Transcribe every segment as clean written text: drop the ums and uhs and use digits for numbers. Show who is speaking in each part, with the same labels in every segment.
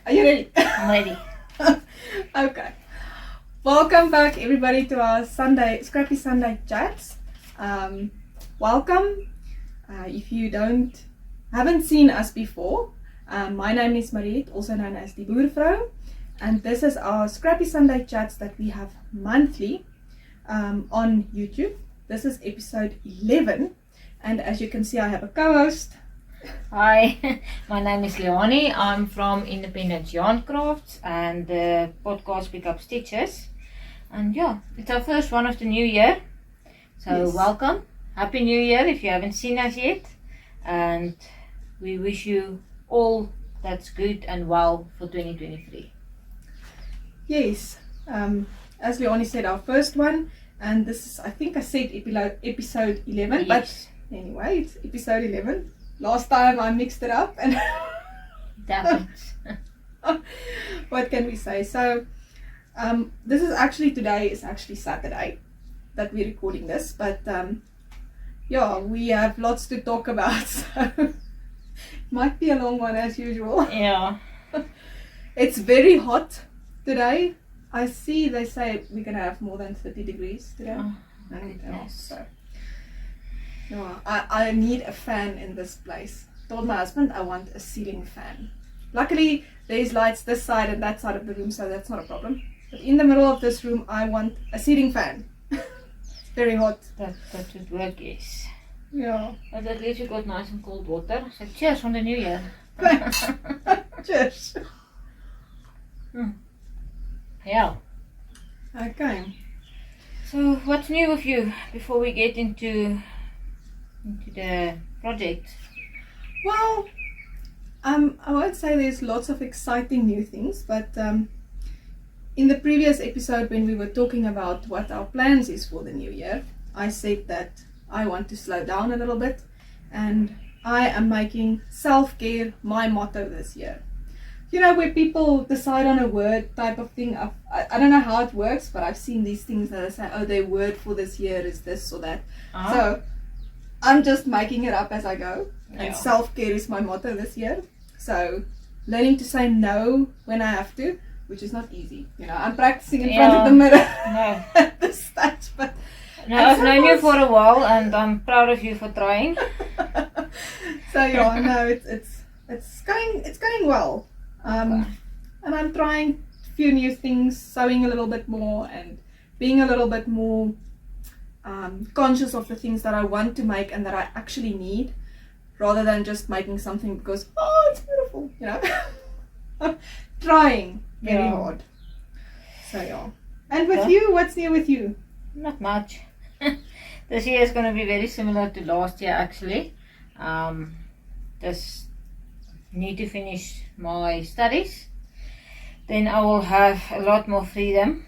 Speaker 1: Are you ready?
Speaker 2: I'm ready.
Speaker 1: Okay. Welcome back, everybody, to our Scrappy Sunday Chats. Welcome. If you haven't seen us before, my name is Mariette, also known as the Boervrouw, and this is our Scrappy Sunday Chats that we have monthly on YouTube. This is episode 11, and as you can see, I have a co-host.
Speaker 2: Hi, my name is Leanie. I'm from Independent Yarn Crafts and the podcast Pick Up Stitches. And yeah, it's our first one of the new year. So
Speaker 1: Yes.
Speaker 2: Welcome. Happy New Year if you haven't seen us yet. And we wish you all that's good and well for 2023.
Speaker 1: Yes, as Leonie said, our first one, and this is, I think I said episode 11,
Speaker 2: Yes.
Speaker 1: but anyway, it's episode 11. Last time I mixed it up, and
Speaker 2: That happens.
Speaker 1: what can we say? So, this is today is actually Saturday that we're recording this, but yeah, we have lots to talk about, so it might be a long one as usual.
Speaker 2: Yeah.
Speaker 1: It's very hot today. I see they say we're gonna have more than 30 degrees today.
Speaker 2: Oh,
Speaker 1: And,
Speaker 2: goodness.
Speaker 1: so, yeah, I need a fan in this place. Told my husband I want a ceiling fan. Luckily there's lights this side and that side of the room, so that's not a problem. But in the middle of this room I want a ceiling fan. It's very hot.
Speaker 2: That would work, yes.
Speaker 1: Yeah.
Speaker 2: But at least you got nice and cold water. So cheers on the new year.
Speaker 1: Thanks. Cheers.
Speaker 2: Yeah.
Speaker 1: Okay.
Speaker 2: So what's new with you before we get into the project?
Speaker 1: Well, I won't say there's lots of exciting new things, but in the previous episode when we were talking about what our plans is for the new year, I said that I want to slow down a little bit, and I am making self-care my motto this year. You know, where people decide on a word type of thing. I don't know how it works, but I've seen these things that I say, oh, their word for this year is this or that.
Speaker 2: Uh-huh.
Speaker 1: So I'm just making it up as I go.
Speaker 2: Yeah.
Speaker 1: And self-care is my motto this year. So learning to say no when I have to, which is not easy. You know, I'm practicing in front of the mirror
Speaker 2: No.
Speaker 1: at this stage, but
Speaker 2: No, I've known you for a while and I'm proud of you for trying.
Speaker 1: so yeah, no, it's going well.
Speaker 2: Okay.
Speaker 1: And I'm trying a few new things, sewing a little bit more and being a little bit more conscious of the things that I want to make and that I actually need, rather than just making something because, oh, it's beautiful, you know. Trying very
Speaker 2: Yeah.
Speaker 1: hard. So yeah. And with
Speaker 2: Yeah.
Speaker 1: you, what's new with you?
Speaker 2: Not much. This year is going to be very similar to last year actually. Just need to finish my studies. Then I will have a lot more freedom.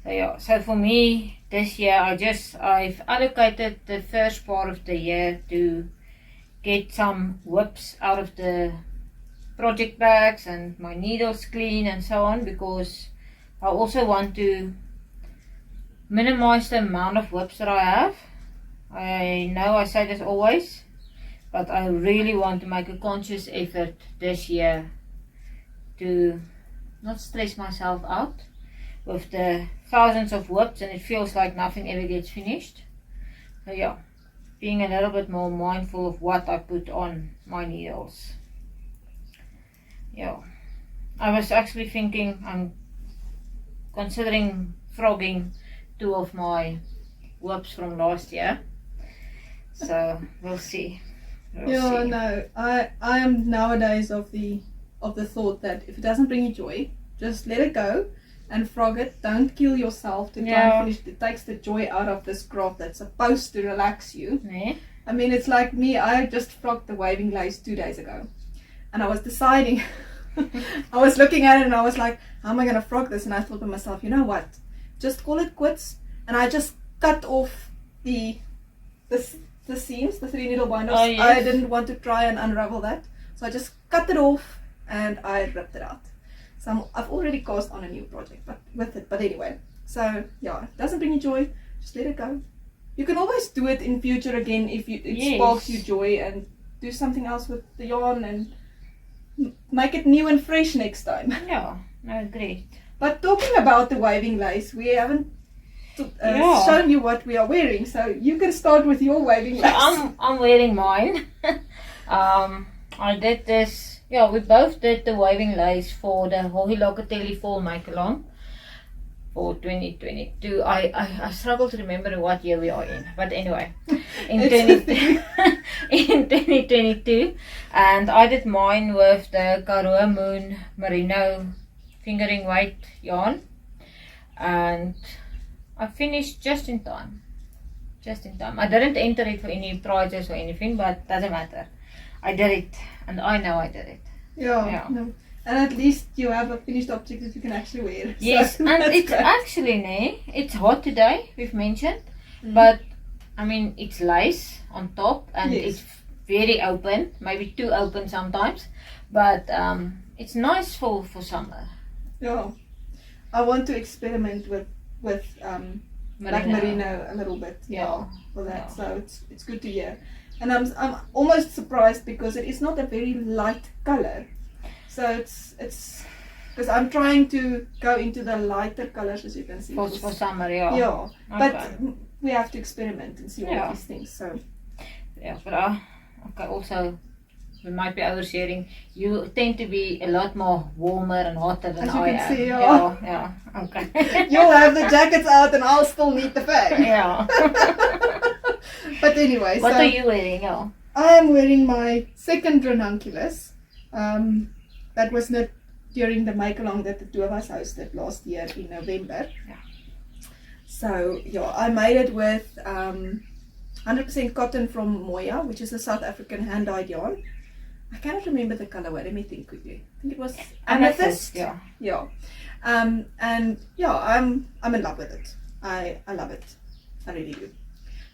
Speaker 2: So yeah, so for me this year I've allocated the first part of the year to get some whips out of the project bags and my needles clean and so on, because I also want to minimize the amount of whips that I have. I know I say this always, but I really want to make a conscious effort this year to not stress myself out with the thousands of whips and it feels like nothing ever gets finished. So yeah, being a little bit more mindful of what I put on my needles. Yeah, I was actually thinking I'm considering frogging 2 of my whips from last year. So we'll see.
Speaker 1: Yeah, no, I am nowadays of the thought that if it doesn't bring you joy, just let it go and frog it. Don't kill yourself to try and finish it. It takes the joy out of this craft that's supposed to relax you.
Speaker 2: Nee?
Speaker 1: I mean, it's like me, I just frogged the waving lace 2 days ago, and I was deciding, I was looking at it and I was like, how am I going to frog this? And I thought to myself, you know what, just call it quits. And I just cut off the seams, the 3 needle binders.
Speaker 2: Oh, yes.
Speaker 1: I didn't want to try and unravel that, so I just cut it off and I ripped it out. So I've already cast on a new project but anyway, so yeah, it doesn't bring you joy, just let it go. You can always do it in future again if it
Speaker 2: Yes.
Speaker 1: sparks you joy, and do something else with the yarn, and make it new and fresh next time.
Speaker 2: Yeah, no, great.
Speaker 1: But talking about the waving lace, we haven't shown you what we are wearing, so you can start with your waving lace.
Speaker 2: I'm wearing mine. I did this, we both did the waving lace for the Lykke Fall Make Along for 2022. I struggle to remember what year we are in, but anyway, in 2022, and I did mine with the Karoo Moon Merino fingering weight yarn, and I finished just in time. I didn't enter it for any prizes or anything, but doesn't matter. I did it, and I know I did it.
Speaker 1: Yeah. No. And at least you have a finished object that you can actually wear.
Speaker 2: Yes,
Speaker 1: so
Speaker 2: and it's
Speaker 1: great.
Speaker 2: actually, it's hot today, we've mentioned, but I mean, it's lace on top, and it's very open, maybe too open sometimes, but it's nice for summer.
Speaker 1: Yeah. I want to experiment with merino a little bit. For that. So it's good to hear. And I'm almost surprised because it is not a very light color. So it's because I'm trying to go into the lighter colors, as you can see.
Speaker 2: For summer, yeah.
Speaker 1: Yeah.
Speaker 2: Okay.
Speaker 1: But we have to experiment and see all of these things. So
Speaker 2: but also we might be oversharing. You tend to be a lot more warmer and hotter than
Speaker 1: as you
Speaker 2: I
Speaker 1: can
Speaker 2: am.
Speaker 1: see,
Speaker 2: Yeah. Okay.
Speaker 1: You'll have the jackets out and I'll still need the fan.
Speaker 2: Yeah.
Speaker 1: But anyway,
Speaker 2: What are you wearing? Yeah.
Speaker 1: I am wearing my second ranunculus. That was not during the make along that the two of us hosted last year in November.
Speaker 2: Yeah.
Speaker 1: So I made it with 100% cotton from Moya, which is a South African hand-dyed yarn. I cannot remember the color. Let me think quickly. I think it was amethyst.
Speaker 2: Yeah.
Speaker 1: And I'm in love with it. I love it. I really do.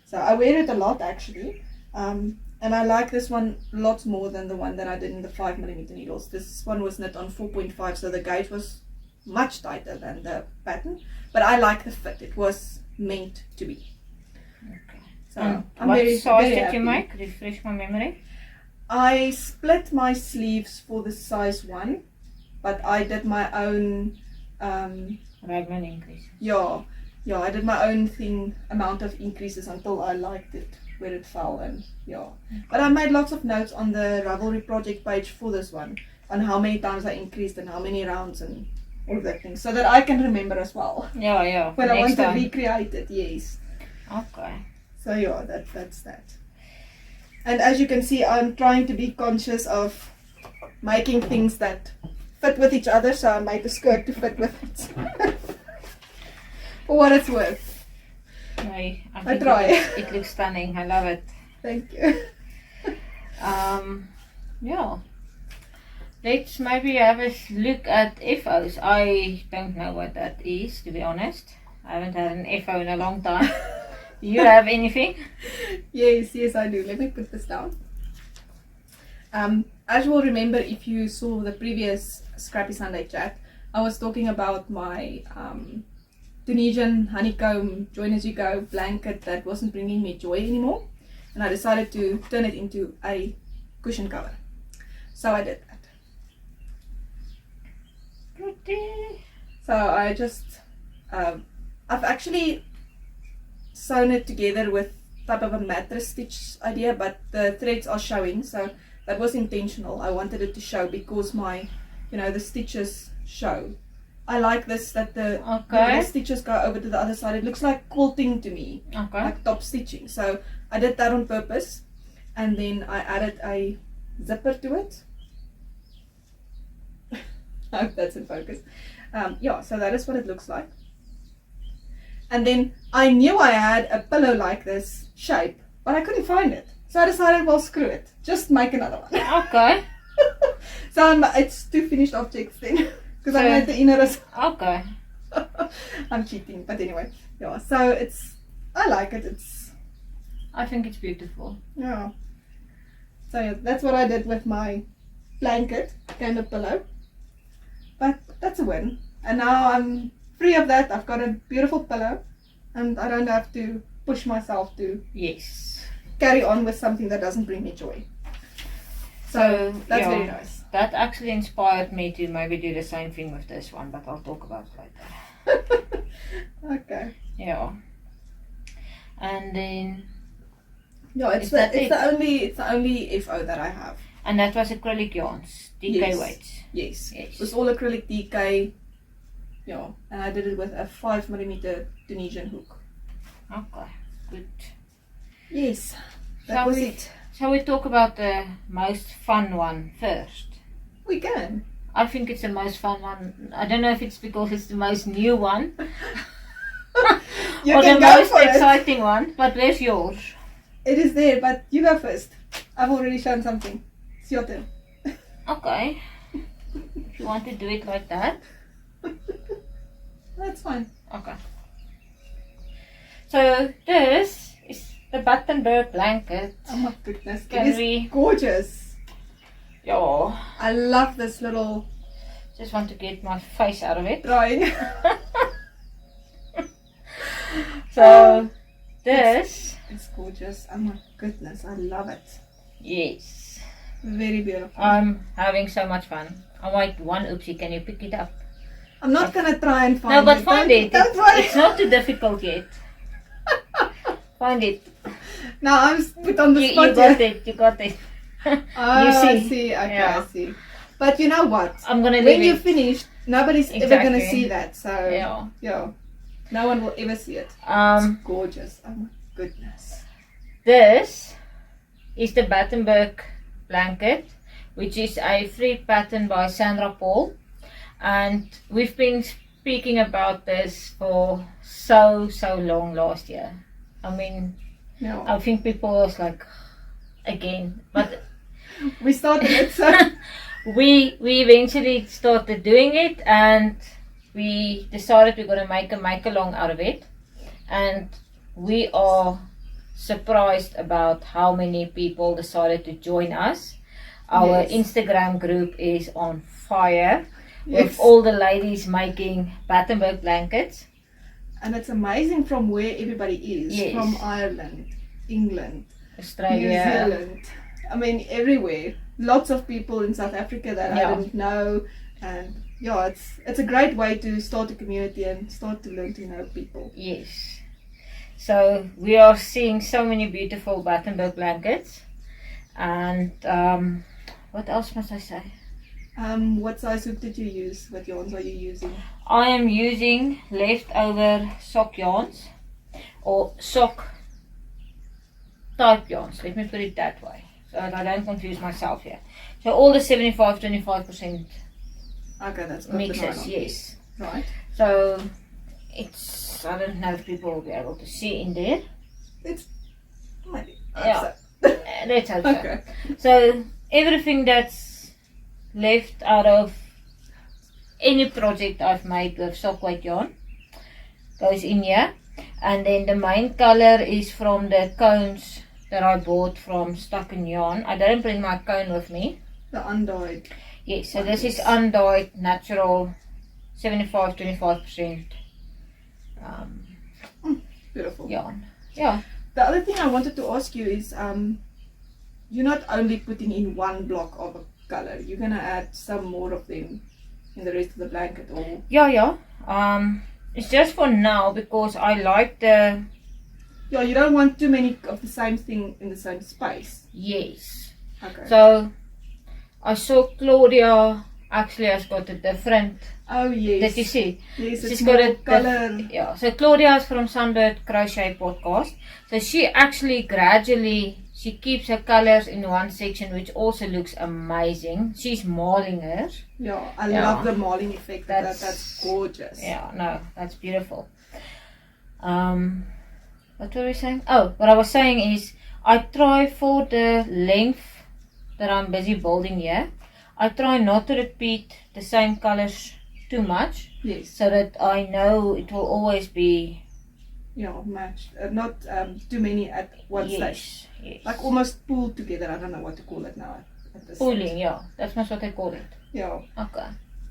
Speaker 1: So I wear it a lot actually. And I like this one lots more than the one that I did in the 5mm needles. This one was knit on 4.5, so the gauge was much tighter than the pattern. But I like the fit. It was meant to be.
Speaker 2: Okay.
Speaker 1: So
Speaker 2: I'm
Speaker 1: what
Speaker 2: very, size
Speaker 1: very
Speaker 2: did
Speaker 1: happy.
Speaker 2: you make? Refresh my memory.
Speaker 1: I split my sleeves for the size 1, but I did my own
Speaker 2: Raglan increase.
Speaker 1: I did my own amount of increases until I liked it where it fell, and but I made lots of notes on the Ravelry project page for this one on how many times I increased and how many rounds and all of that thing, so that I can remember as well.
Speaker 2: Yeah.
Speaker 1: When I want
Speaker 2: time.
Speaker 1: to recreate it, yes.
Speaker 2: Okay.
Speaker 1: So that's that. And as you can see, I'm trying to be conscious of making things that fit with each other, so I made the skirt to fit with it. For what it's worth.
Speaker 2: I
Speaker 1: try.
Speaker 2: It looks stunning. I love it.
Speaker 1: Thank you.
Speaker 2: Let's maybe have a look at FOs. I don't know what that is, to be honest. I haven't had an FO in a long time. Do you have anything?
Speaker 1: Yes, I do. Let me put this down. As you will remember, if you saw the previous Scrappy Sunday chat, I was talking about my Tunisian Honeycomb Join As You Go blanket that wasn't bringing me joy anymore, and I decided to turn it into a cushion cover. So I did that.
Speaker 2: Pretty.
Speaker 1: So I just I've actually sewn it together with type of a mattress stitch idea, but the threads are showing, so that was intentional. I wanted it to show because my the stitches show. I like this, that the stitches go over to the other side. It looks like quilting to me, like top stitching. So I did that on purpose, and then I added a zipper to it. I hope that's in focus. So that is what it looks like. And then I knew I had a pillow like this shape, but I couldn't find it. So I decided, well, screw it. Just make another one.
Speaker 2: Okay.
Speaker 1: So it's two finished objects then. Because I made the inner as well.
Speaker 2: Okay.
Speaker 1: I'm cheating, but anyway. So I like it.
Speaker 2: I think it's beautiful.
Speaker 1: Yeah. So that's what I did with my blanket, kind of pillow. But that's a win. And now I'm free of that. I've got a beautiful pillow, and I don't have to push myself to
Speaker 2: Yes.
Speaker 1: carry on with something that doesn't bring me joy. So that's very nice.
Speaker 2: that actually inspired me to maybe do the same thing with this one, but I'll talk about it later.
Speaker 1: Okay.
Speaker 2: Yeah. And then
Speaker 1: Yeah, it's the only FO that I have.
Speaker 2: and that was acrylic yarns, DK weights.
Speaker 1: Yes.
Speaker 2: Yes.
Speaker 1: It was all acrylic DK. Yeah, and I did it with a 5mm Tunisian hook.
Speaker 2: Okay, good.
Speaker 1: Yes, that was it.
Speaker 2: Shall we talk about the most fun one first?
Speaker 1: We can.
Speaker 2: I think it's the most fun one. I don't know if it's because it's the most new one
Speaker 1: You
Speaker 2: or
Speaker 1: can
Speaker 2: the
Speaker 1: go
Speaker 2: most
Speaker 1: for it.
Speaker 2: exciting one, but where's yours?
Speaker 1: It is there, but you go first. I've already shown something. It's your turn.
Speaker 2: Okay. If you want to do it like that.
Speaker 1: That's fine.
Speaker 2: Okay. So this is the Batternberg Blanket.
Speaker 1: Oh my goodness.
Speaker 2: Can
Speaker 1: It is
Speaker 2: we-
Speaker 1: gorgeous.
Speaker 2: Yeah.
Speaker 1: I love this little
Speaker 2: Just want to get my face out of it.
Speaker 1: drawing.
Speaker 2: So this,
Speaker 1: It's gorgeous. Oh my goodness. I love it.
Speaker 2: yes.
Speaker 1: Very beautiful.
Speaker 2: I'm having so much fun. I might one oopsie, can you pick it up?
Speaker 1: I'm not gonna try and find
Speaker 2: No, but
Speaker 1: it.
Speaker 2: find it.
Speaker 1: Don't worry.
Speaker 2: It's not too difficult yet. Find it.
Speaker 1: Now I'm put on the
Speaker 2: You
Speaker 1: spot
Speaker 2: got
Speaker 1: here.
Speaker 2: it. You got it.
Speaker 1: Oh,
Speaker 2: You
Speaker 1: I
Speaker 2: see.
Speaker 1: see. Okay,
Speaker 2: Yeah.
Speaker 1: I see. But you know what?
Speaker 2: I'm gonna
Speaker 1: When
Speaker 2: leave
Speaker 1: you're
Speaker 2: it.
Speaker 1: finished, nobody's ever gonna
Speaker 2: Exactly.
Speaker 1: see that. So
Speaker 2: Yeah.
Speaker 1: no one will ever see it. It's gorgeous. Oh my goodness.
Speaker 2: This is the Battenberg Blanket, which is a free pattern by Sandra Paul, and we've been speaking about this for so long last year. I mean,
Speaker 1: No,
Speaker 2: I think people was like, again, but
Speaker 1: we started it. So
Speaker 2: we eventually started doing it, and we decided we're gonna make a make-along out of it, and we are surprised about how many people decided to join us. Our
Speaker 1: Yes.
Speaker 2: Instagram group is on fire
Speaker 1: Yes.
Speaker 2: with all the ladies making Battenberg blankets.
Speaker 1: and it's amazing from where everybody is.
Speaker 2: Yes.
Speaker 1: From Ireland, England,
Speaker 2: Australia.
Speaker 1: New Zealand. I mean everywhere. Lots of people in South Africa that
Speaker 2: Yeah.
Speaker 1: I didn't know, and yeah, it's a great way to start a community and start to learn to know people.
Speaker 2: Yes. So we are seeing so many beautiful Battenberg blankets. And what else must I say?
Speaker 1: What size hook did you use? What yarns are you using?
Speaker 2: I am using leftover sock yarns or sock type yarns. Let me put it that way so that I don't confuse myself here. So all the 75-25%
Speaker 1: Okay, that's got the
Speaker 2: mixes,
Speaker 1: nylon.
Speaker 2: yes.
Speaker 1: Right.
Speaker 2: So it's, I don't know if people will be able to see in there.
Speaker 1: It's maybe.
Speaker 2: Yeah.
Speaker 1: So.
Speaker 2: Let's hope so.
Speaker 1: Okay.
Speaker 2: So everything that's left out of any project I've made with sock weight yarn goes in here, and then the main color is from the cones that I bought from Stuck in Yarn. I didn't bring my cone with me.
Speaker 1: The undyed.
Speaker 2: Yes, so this is undyed natural 75-25%
Speaker 1: Beautiful.
Speaker 2: yarn. Yeah.
Speaker 1: The other thing I wanted to ask you is, you're not only putting in one block of a color. You're gonna add some more of them in the rest of the blanket, or
Speaker 2: Yeah. It's just for now because I like the,
Speaker 1: yeah, you don't want too many of the same thing in the same space.
Speaker 2: yes.
Speaker 1: Okay.
Speaker 2: So I saw Claudia actually has got a different,
Speaker 1: Oh yes.
Speaker 2: did you see?
Speaker 1: Yes,
Speaker 2: She's
Speaker 1: it's
Speaker 2: got
Speaker 1: more
Speaker 2: a
Speaker 1: color.
Speaker 2: Yeah, so Claudia is from Sunbird Crochet podcast. So she actually gradually, she keeps her colors in one section, which also looks amazing. She's marling hers.
Speaker 1: Yeah, I
Speaker 2: Yeah.
Speaker 1: love the marling effect. That's gorgeous.
Speaker 2: Yeah, no, that's beautiful. What were we saying? Oh, what I was saying is I try for the length that I'm busy building here. I try not to repeat the same colors too much,
Speaker 1: Yes.
Speaker 2: so that I know it will always be
Speaker 1: Yeah, matched. Not too many at one stage.
Speaker 2: yes, yes.
Speaker 1: Like almost pulled together. I don't know what to call it now. At this
Speaker 2: Pooling,
Speaker 1: stage.
Speaker 2: yeah, that's not what I call it.
Speaker 1: Yeah.
Speaker 2: Okay,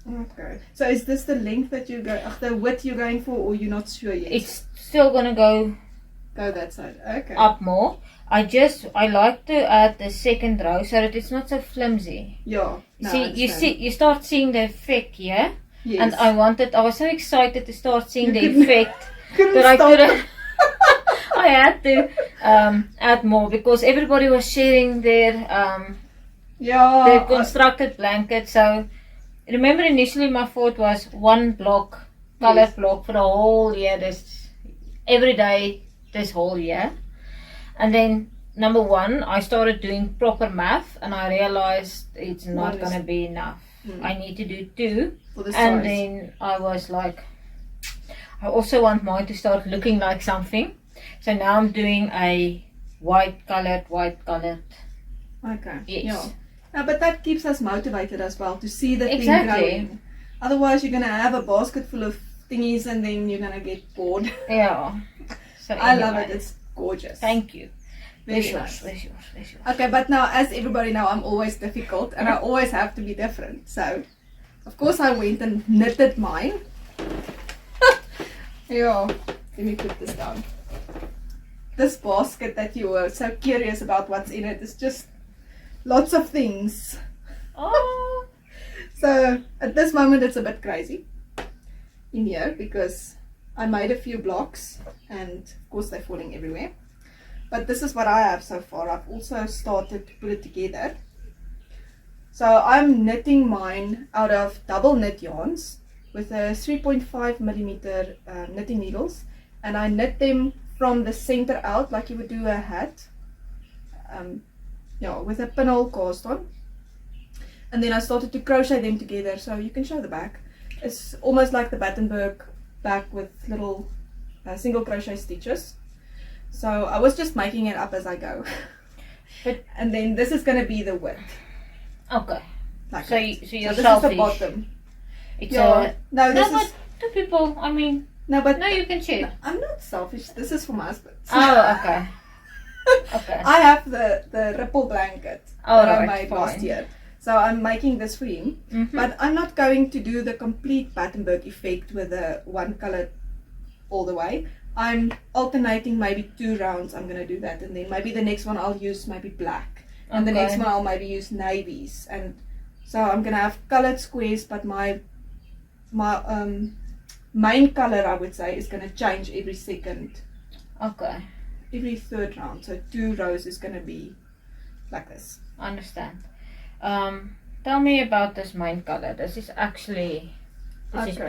Speaker 1: Okay. So is this the length that you go, the width you're going for, or you're not sure yet?
Speaker 2: it's still gonna go
Speaker 1: Go that side. Okay.
Speaker 2: up more. I like to add the second row so that it's not so flimsy.
Speaker 1: Yeah. No, I
Speaker 2: You
Speaker 1: understand.
Speaker 2: start seeing the effect here.
Speaker 1: Yes.
Speaker 2: And I was so excited to start seeing the
Speaker 1: couldn't-
Speaker 2: effect
Speaker 1: couldn't
Speaker 2: that I
Speaker 1: stop.
Speaker 2: couldn't. I had to add more because everybody was sharing their
Speaker 1: Yeah.
Speaker 2: constructed blanket. So remember, initially my thought was one block, colored
Speaker 1: Yes.
Speaker 2: block for the whole year. Every day this whole year. And then number one, I started doing proper math and I realized it's not
Speaker 1: One is-
Speaker 2: going to be enough. I need to do 2.
Speaker 1: For the
Speaker 2: And
Speaker 1: size.
Speaker 2: then I was like, I also want mine to start looking like something. So now I'm doing a white colored.
Speaker 1: Okay.
Speaker 2: Yes.
Speaker 1: Yeah. No, but that keeps us motivated as well to see the thing
Speaker 2: Exactly.
Speaker 1: growing. Otherwise, you're gonna have a basket full of thingies and then you're gonna get bored.
Speaker 2: Yeah. So
Speaker 1: I love
Speaker 2: anyway,
Speaker 1: it. It's gorgeous.
Speaker 2: Thank you.
Speaker 1: Very
Speaker 2: Where's
Speaker 1: nice.
Speaker 2: yours?
Speaker 1: Okay, but now, as everybody know, I'm always difficult and I always have to be different. So, of course, I went and knitted mine. Yeah. Let me put this down. This basket that you were so curious about what's in it is just lots of things.
Speaker 2: Oh.
Speaker 1: So at this moment it's a bit crazy in here because I made a few blocks and of course they're falling everywhere. But this is what I have so far. I've also started to put it together. So I'm knitting mine out of double knit yarns with a 3.5 millimeter knitting needles, and I knit them from the center out like you would do a hat, with a pinhole cast on. And then I started to crochet them together, so you can show the back. It's almost like the Battenberg back with little single crochet stitches. So I was just making it up as I go. And then this is going to be the width.
Speaker 2: Okay.
Speaker 1: Like
Speaker 2: So
Speaker 1: that.
Speaker 2: you're
Speaker 1: this is the
Speaker 2: selfish.
Speaker 1: bottom.
Speaker 2: It's
Speaker 1: Yeah. No, this
Speaker 2: no,
Speaker 1: is
Speaker 2: but two people. I mean,
Speaker 1: no, but
Speaker 2: no, you can share.
Speaker 1: I'm not selfish. This is for my husband.
Speaker 2: Oh, okay. Okay.
Speaker 1: I have the ripple blanket
Speaker 2: Oh,
Speaker 1: that I
Speaker 2: right,
Speaker 1: made last
Speaker 2: fine.
Speaker 1: year. So I'm making this for him.
Speaker 2: Mhm.
Speaker 1: But I'm not going to do the complete Battenberg effect with the one color all the way. I'm alternating maybe 2 rounds. I'm going to do that. And then maybe the next one I'll use maybe black. And the
Speaker 2: Okay.
Speaker 1: next one I'll maybe use navies. And so I'm going to have colored squares, but my main color, I would say, is going to change every second.
Speaker 2: Okay.
Speaker 1: Every third round. So 2 rows is going to be like this.
Speaker 2: I understand. Tell me about this main color. This is
Speaker 1: Okay.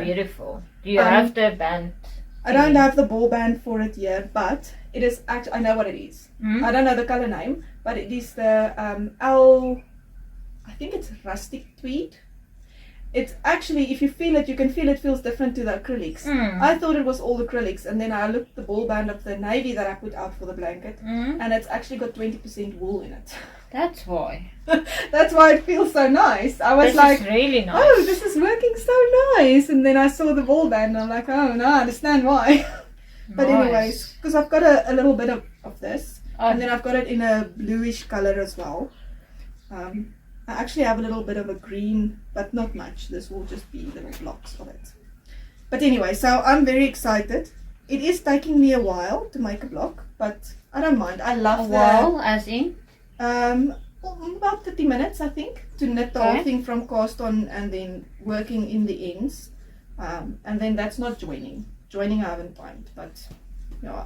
Speaker 2: beautiful. Do you have the band?
Speaker 1: I don't have the ball band for it yet, but it is actually, I know what it is.
Speaker 2: Mm?
Speaker 1: I don't know the color name, but it is the I think it's rustic tweed. It's actually, if you feel it, you can feel it feels different to the acrylics.
Speaker 2: Mm.
Speaker 1: I thought it was all acrylics, and then I looked the ball band of the navy that I put out for the blanket,
Speaker 2: Mm?
Speaker 1: and it's actually got 20% wool in it.
Speaker 2: That's why.
Speaker 1: That's why it feels so nice. I was
Speaker 2: This
Speaker 1: like,
Speaker 2: is really nice.
Speaker 1: oh, this is working so nice. And then I saw the ball band and I'm like, oh, now I understand why. But
Speaker 2: Nice.
Speaker 1: anyways, because I've got a little bit of this.
Speaker 2: Oh.
Speaker 1: And then I've got it in a bluish color as well. I actually have a little bit of a green, but not much. This will just be little blocks of it. But anyway, so I'm very excited. It is taking me a while to make a block, but I don't mind. I love
Speaker 2: A while, as in?
Speaker 1: about 30 minutes, I think, to knit the
Speaker 2: Okay.
Speaker 1: whole thing from cast on and then working in the ends. And then that's not joining. Joining I haven't timed, but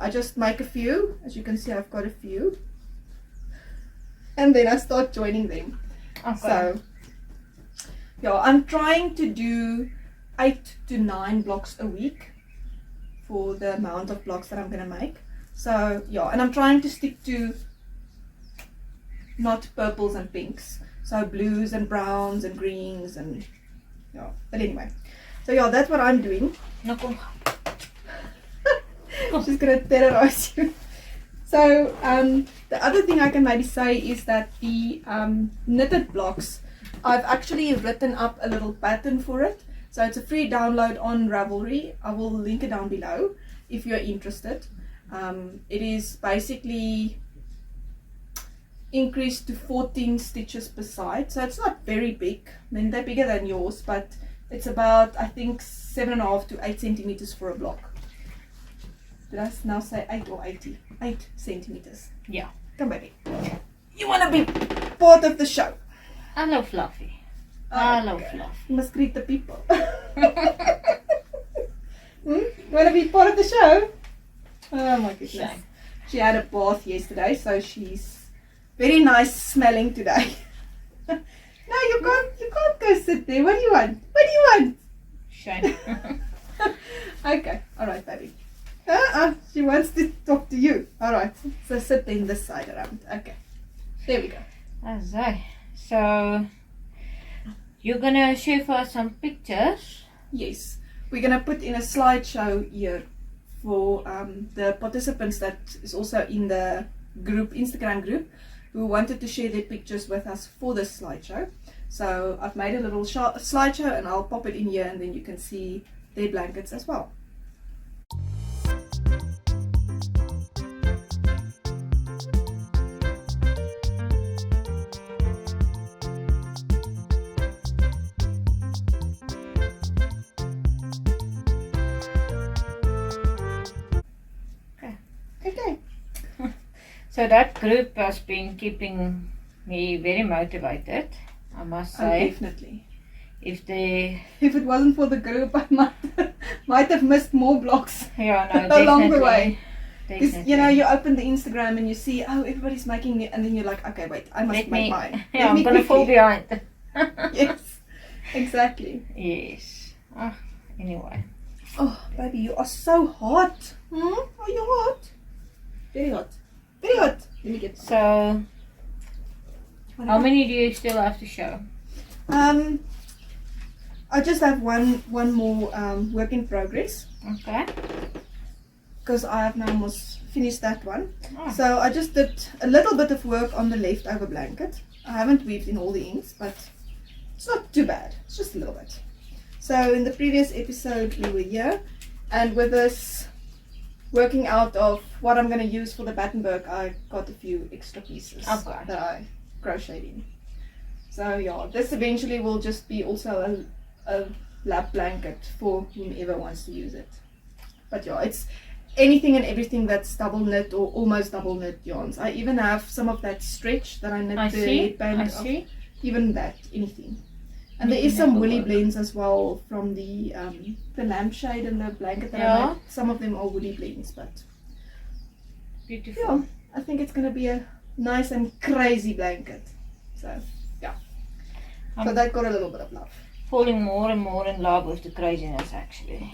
Speaker 1: I just make a few. As you can see, I've got a few. And then I start joining them.
Speaker 2: Okay.
Speaker 1: So, I'm trying to do 8 to 9 blocks a week for the amount of blocks that I'm going to make. So, and I'm trying to stick to not purples and pinks. So, blues and browns and greens and, But anyway, so that's what I'm doing.
Speaker 2: No, kom.
Speaker 1: She's going to terrorize you. So, the other thing I can maybe say is that the knitted blocks, I've actually written up a little pattern for it. So it's a free download on Ravelry. I will link it down below if you're interested. It is basically increased to 14 stitches per side. So it's not very big. I mean, they're bigger than yours, but it's about, I think, 7.5 to 8 centimeters for a block. did I now say 8 or 80? 8 centimeters.
Speaker 2: Yeah.
Speaker 1: Come baby. You want to be part of the show.
Speaker 2: Hello, Fluffy.
Speaker 1: Oh,
Speaker 2: Hello,
Speaker 1: okay.
Speaker 2: Fluffy.
Speaker 1: You must greet the people. You want to be part of the show? Oh my goodness.
Speaker 2: Shame.
Speaker 1: She had a bath yesterday, so she's very nice smelling today. No, you can't go sit there. What do you want? What do you want?
Speaker 2: Shame.
Speaker 1: Okay, alright baby. She wants to talk to you. Alright, so sit in this side around. Okay, there we go.
Speaker 2: That's right. So, you're gonna share for us some pictures.
Speaker 1: Yes, we're gonna put in a slideshow here for the participants that is also in the group, Instagram group, who wanted to share their pictures with us for this slideshow. So I've made a little slideshow and I'll pop it in here and then you can see their blankets as well. Okay.
Speaker 2: So that group has been keeping me very motivated, I must
Speaker 1: Oh,
Speaker 2: say.
Speaker 1: definitely.
Speaker 2: If
Speaker 1: it wasn't for the group, I might have missed more blocks
Speaker 2: yeah, no,
Speaker 1: along the
Speaker 2: definitely.
Speaker 1: way. Because
Speaker 2: Definitely.
Speaker 1: you open the Instagram and you see, oh, everybody's making it, and then you're like, okay, wait, I must
Speaker 2: Let
Speaker 1: make
Speaker 2: me,
Speaker 1: mine.
Speaker 2: yeah,
Speaker 1: Let
Speaker 2: I'm
Speaker 1: me
Speaker 2: gonna fall
Speaker 1: quickly.
Speaker 2: behind.
Speaker 1: Yes, exactly.
Speaker 2: Yes. Anyway.
Speaker 1: Oh, baby, you are so hot. Are you hot? Very hot. Very hot. Let me get
Speaker 2: So, how many do you still have to show?
Speaker 1: I just have one more work in progress
Speaker 2: Okay.
Speaker 1: because I have now almost finished that one.
Speaker 2: Oh.
Speaker 1: So I just did a little bit of work on the leftover blanket. I haven't weaved in all the inks, but it's not too bad. It's just a little bit. So in the previous episode we were here, and with this working out of what I'm going to use for the Battenberg, I got a few extra pieces
Speaker 2: Okay.
Speaker 1: that I crocheted in. So yeah, this eventually will just be also a lap blanket for whomever wants to use it. But yeah, it's anything and everything that's double knit or almost double knit yarns. I even have some of that stretch that I knit
Speaker 2: I
Speaker 1: the
Speaker 2: see.
Speaker 1: headband
Speaker 2: I
Speaker 1: of.
Speaker 2: see.
Speaker 1: Even that, anything. And there
Speaker 2: Anything
Speaker 1: is some
Speaker 2: that will
Speaker 1: woolly
Speaker 2: work.
Speaker 1: blends as well from the lampshade and the blanket that I
Speaker 2: Yeah.
Speaker 1: made. Some of them are woolly blends, but
Speaker 2: Beautiful.
Speaker 1: yeah, I think it's gonna be a nice and crazy blanket. So yeah, so that got a little bit of love.
Speaker 2: Falling more and more in love with the craziness, actually.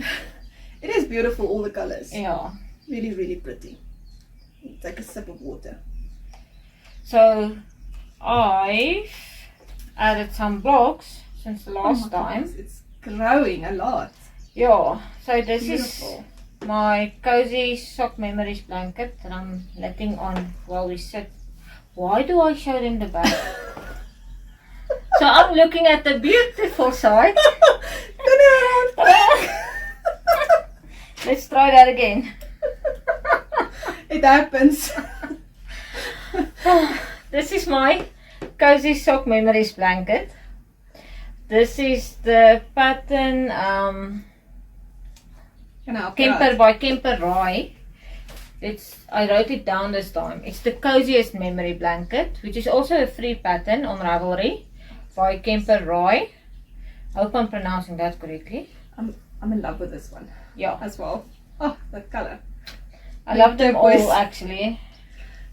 Speaker 1: It is beautiful, all the colors.
Speaker 2: Yeah.
Speaker 1: Really, really pretty. Take a sip of water.
Speaker 2: So, I've added some blocks since the last
Speaker 1: Oh my
Speaker 2: time.
Speaker 1: goodness, it's growing a lot.
Speaker 2: Yeah. So this
Speaker 1: Beautiful.
Speaker 2: is my cozy sock memories blanket that I'm letting on while we sit. Why do I show them the back? So I'm looking at the beautiful side.
Speaker 1: Turn around back.
Speaker 2: Let's try that again.
Speaker 1: It happens.
Speaker 2: This is my cozy sock memories blanket. This is the pattern Kemper by Kemper Roy. I wrote it down this time. It's the coziest memory blanket, which is also a free pattern on Ravelry by Kemper Roy. I hope I'm pronouncing that correctly.
Speaker 1: I'm in love with this one
Speaker 2: Yeah,
Speaker 1: as well. Oh, that color.
Speaker 2: I love them
Speaker 1: turquoise.
Speaker 2: all actually.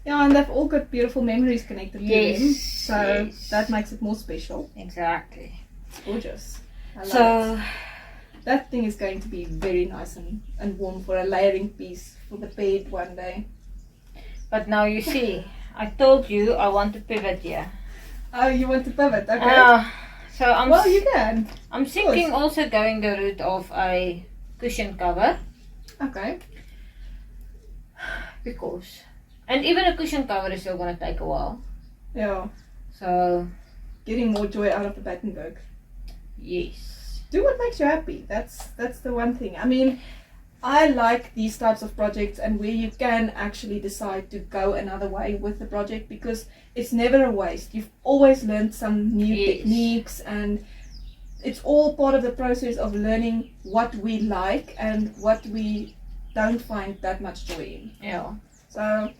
Speaker 1: Yeah, and they've all got beautiful memories connected to
Speaker 2: Yes,
Speaker 1: them. So
Speaker 2: yes.
Speaker 1: that makes it more special.
Speaker 2: Exactly.
Speaker 1: It's gorgeous. I love it.
Speaker 2: So
Speaker 1: That thing is going to be very nice and warm for a layering piece for the bed one day.
Speaker 2: but now you see, I told you I want to pivot here.
Speaker 1: Oh, you want to pivot? Okay.
Speaker 2: So I'm
Speaker 1: Well, you can.
Speaker 2: I'm thinking also going the route of a cushion cover,
Speaker 1: Okay.
Speaker 2: because, and even a cushion cover is still going to take a while.
Speaker 1: Yeah.
Speaker 2: So
Speaker 1: Getting more joy out of the Battenberg.
Speaker 2: yes,
Speaker 1: Do what makes you happy. That's the one thing. I mean, I like these types of projects and where you can actually decide to go another way with the project, because it's never a waste. You've always learned some new
Speaker 2: Yes.
Speaker 1: techniques, and it's all part of the process of learning what we like and what we don't find that much joy in.
Speaker 2: Yeah.
Speaker 1: So,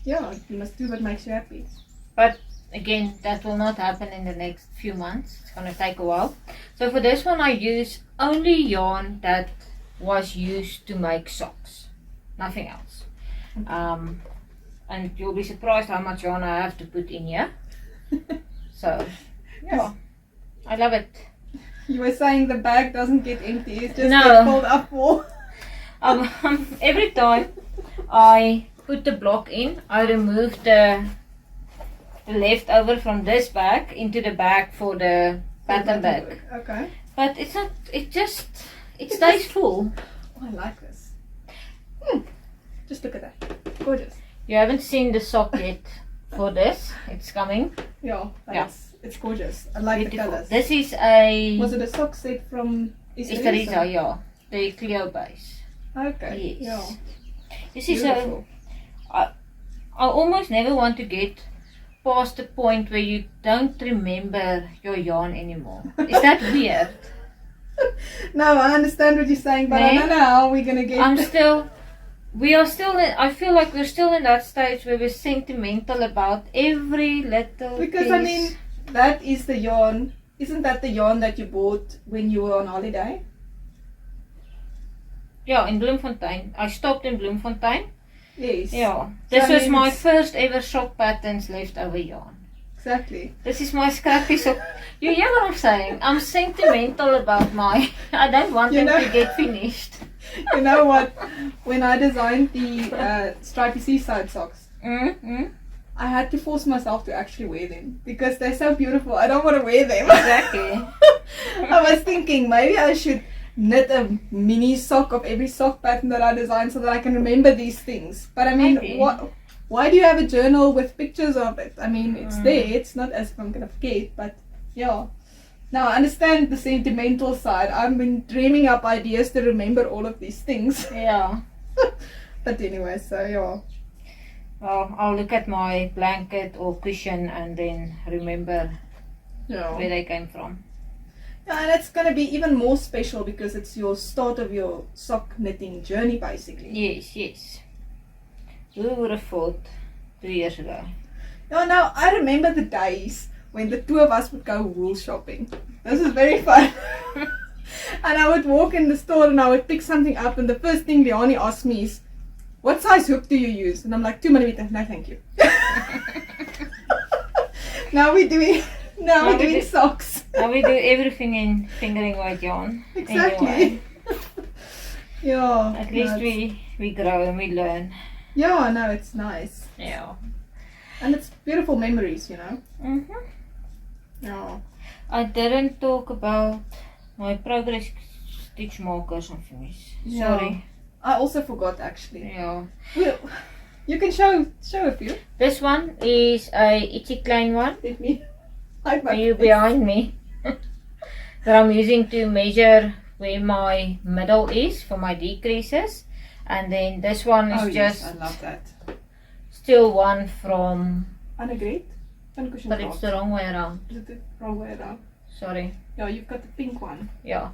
Speaker 1: yeah, you must do what makes you happy.
Speaker 2: But again, that will not happen in the next few months. It's going to take a while. So for this one, I use only yarn that was used to make socks. Nothing else. And you'll be surprised how much yarn I have to put in here. So, yeah, I love it.
Speaker 1: You were saying the bag doesn't get empty, it's just
Speaker 2: No.
Speaker 1: get filled up more.
Speaker 2: Every time I put the block in, I remove the leftover from this bag into the bag for the Battenberg.
Speaker 1: Okay.
Speaker 2: But it stays full.
Speaker 1: Oh, I like this. Just look at that. Gorgeous.
Speaker 2: You haven't seen the sock yet for this. It's coming.
Speaker 1: Yeah,
Speaker 2: Yeah.
Speaker 1: it's gorgeous. I like
Speaker 2: Beautiful.
Speaker 1: the colors.
Speaker 2: This is a
Speaker 1: Was it a sock set from
Speaker 2: Isteriza, yeah. The Clio base.
Speaker 1: Okay.
Speaker 2: Yes.
Speaker 1: Yeah.
Speaker 2: This is
Speaker 1: Beautiful.
Speaker 2: I almost never want to get past the point where you don't remember your yarn anymore. Is that weird?
Speaker 1: No, I understand what you're saying, but I
Speaker 2: Nee?
Speaker 1: don't know how we're gonna get.
Speaker 2: I feel like we're still in that stage where we're sentimental about every little
Speaker 1: Because
Speaker 2: piece.
Speaker 1: I mean, that is the yarn. Isn't that the yarn that you bought when you were on holiday?
Speaker 2: Yeah, in Bloemfontein. I stopped in Bloemfontein.
Speaker 1: Yes.
Speaker 2: Yeah.
Speaker 1: So,
Speaker 2: This
Speaker 1: I
Speaker 2: was
Speaker 1: mean,
Speaker 2: my
Speaker 1: it's-
Speaker 2: first ever sock patterns leftover yarn.
Speaker 1: Exactly.
Speaker 2: This is my scrappy sock. You hear what I'm saying? I'm sentimental about my. I don't want
Speaker 1: You
Speaker 2: them
Speaker 1: know-
Speaker 2: to get finished.
Speaker 1: You know what? When I designed the stripy seaside socks, I had to force myself to actually wear them because they're so beautiful. I don't want to wear them.
Speaker 2: Exactly.
Speaker 1: I was thinking maybe I should knit a mini sock of every sock pattern that I design so that I can remember these things. But I mean,
Speaker 2: Maybe.
Speaker 1: why do you have a journal with pictures of it? I mean, it's there. It's not as if I'm going to forget, but yeah. Now, I understand the sentimental side. I've been dreaming up ideas to remember all of these things.
Speaker 2: Yeah.
Speaker 1: But anyway, so yeah.
Speaker 2: Well, I'll look at my blanket or cushion and then remember
Speaker 1: Yeah.
Speaker 2: where they came from.
Speaker 1: Yeah, and it's going to be even more special because it's your start of your sock knitting journey, basically.
Speaker 2: Yes, yes. Who would have thought 2 years ago?
Speaker 1: No, now I remember the days when the two of us would go wool shopping. This was very fun. And I would walk in the store and I would pick something up, and the first thing Leanie asked me is, "What size hook do you use?" And I'm like, 2 millimeter. No, thank you. Now we're doing socks.
Speaker 2: Now we do everything in fingering weight yarn.
Speaker 1: Exactly.
Speaker 2: Anyway,
Speaker 1: Yeah.
Speaker 2: at least we grow and we learn.
Speaker 1: Yeah, no, it's nice.
Speaker 2: Yeah.
Speaker 1: And it's beautiful memories, you know.
Speaker 2: Mm-hmm.
Speaker 1: Yeah.
Speaker 2: I didn't talk about my progress stitch markers on finish.
Speaker 1: Yeah.
Speaker 2: Sorry.
Speaker 1: I also forgot actually.
Speaker 2: Yeah.
Speaker 1: Well, you can show a few.
Speaker 2: This one is a itchy klein one.
Speaker 1: Let me hide my
Speaker 2: Are you
Speaker 1: face.
Speaker 2: behind me? That I'm using to measure where my middle is for my decreases. And then this one is
Speaker 1: Oh,
Speaker 2: just
Speaker 1: yes, I love that.
Speaker 2: still one from,
Speaker 1: Anna Great?
Speaker 2: but it's the wrong way around.
Speaker 1: Is it the wrong way around?
Speaker 2: Sorry.
Speaker 1: Yeah, you've got the pink one.
Speaker 2: Yeah.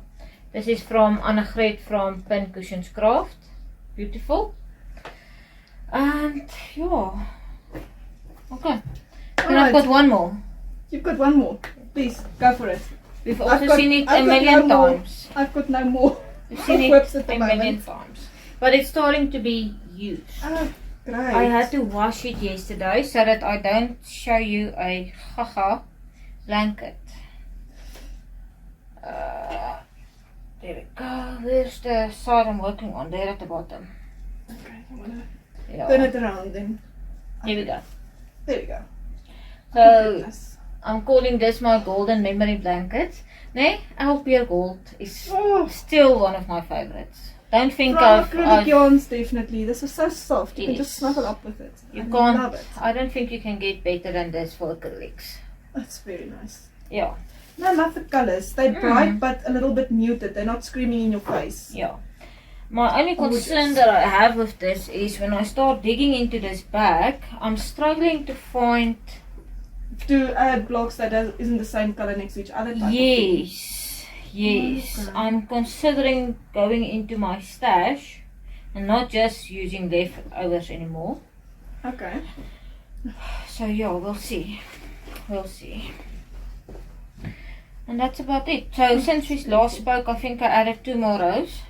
Speaker 2: This is from Annegret from Pincushions Craft. Beautiful. And yeah. Okay. And I've got one more.
Speaker 1: You've got one more. Please, go for it.
Speaker 2: We've
Speaker 1: I've
Speaker 2: also
Speaker 1: got-
Speaker 2: seen it
Speaker 1: I've
Speaker 2: a
Speaker 1: got
Speaker 2: million
Speaker 1: no more.
Speaker 2: times.
Speaker 1: I've got no more.
Speaker 2: We've seen it
Speaker 1: whips at the
Speaker 2: a million
Speaker 1: moment.
Speaker 2: times. But it's starting to be used.
Speaker 1: Oh, great.
Speaker 2: I had to wash it yesterday so that I don't show you a haha blanket. There we go. There's the side I'm working on, there at the bottom.
Speaker 1: Okay, I want to
Speaker 2: Yeah.
Speaker 1: turn it around then.
Speaker 2: Here we go.
Speaker 1: There we go.
Speaker 2: So
Speaker 1: Goodness.
Speaker 2: I'm calling this my golden memory blanket. Nee, our pure gold is
Speaker 1: Oh,
Speaker 2: still one of my favorites. Don't think
Speaker 1: from
Speaker 2: of
Speaker 1: acrylic yarns, definitely. This is so soft. You can just
Speaker 2: Yes.
Speaker 1: snuggle up with it.
Speaker 2: you
Speaker 1: I
Speaker 2: can't.
Speaker 1: love it.
Speaker 2: I don't think you can get better than this for acrylics.
Speaker 1: That's very nice.
Speaker 2: Yeah,
Speaker 1: No, I love the colours. They're bright but a little bit muted. They're not screaming in your face.
Speaker 2: yeah. My only
Speaker 1: Gorgeous.
Speaker 2: concern that I have with this is when I start digging into this bag, I'm struggling to find.
Speaker 1: To add blocks that isn't the same colour next to each other. Type of thing.
Speaker 2: Yes, yes.
Speaker 1: Okay.
Speaker 2: I'm considering going into my stash and not just using leftovers anymore.
Speaker 1: Okay.
Speaker 2: So yeah, we'll see. And that's about it. So since we last spoke, I think I added 2 more rows.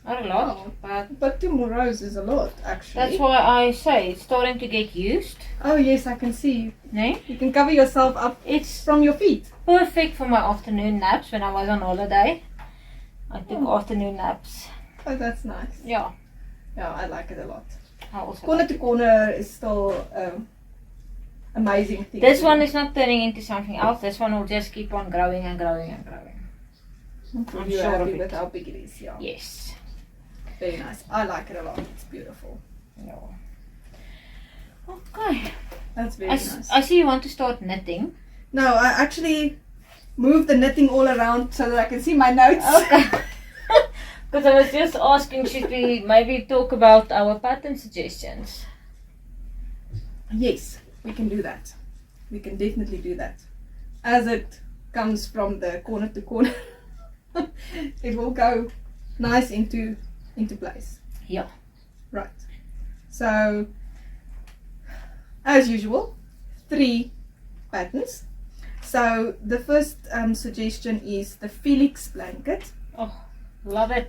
Speaker 2: Not a lot,
Speaker 1: Oh, but 2 more rows is a lot, actually.
Speaker 2: that's why I say it's starting to get used.
Speaker 1: Oh yes, I can see.
Speaker 2: Ne?
Speaker 1: You can cover yourself up
Speaker 2: It's
Speaker 1: from your feet.
Speaker 2: perfect for my afternoon naps when I was on holiday. I took afternoon naps.
Speaker 1: Oh, that's nice.
Speaker 2: Yeah,
Speaker 1: Yeah, I like it a lot.
Speaker 2: I also
Speaker 1: Corner
Speaker 2: like
Speaker 1: to corner is still amazing thing.
Speaker 2: This
Speaker 1: to
Speaker 2: one
Speaker 1: do.
Speaker 2: is not turning into something else. This one will just keep on growing and growing and growing. I'm
Speaker 1: You're
Speaker 2: sure of
Speaker 1: happy
Speaker 2: it.
Speaker 1: with how big it is, yeah.
Speaker 2: Yes.
Speaker 1: Very nice. I like it a lot. It's beautiful.
Speaker 2: Yeah. Okay.
Speaker 1: That's very
Speaker 2: I
Speaker 1: nice.
Speaker 2: see you want to start knitting.
Speaker 1: No, I actually moved the knitting all around so that I can see my notes.
Speaker 2: Okay. Because I was just asking, should we maybe talk about our pattern suggestions?
Speaker 1: Yes, we can do that. We can definitely do that. As it comes from the corner to corner, it will go nice into place.
Speaker 2: Yeah.
Speaker 1: Right. So, as usual, 3 patterns. So the first suggestion is the Felix Blanket.
Speaker 2: Oh, love it.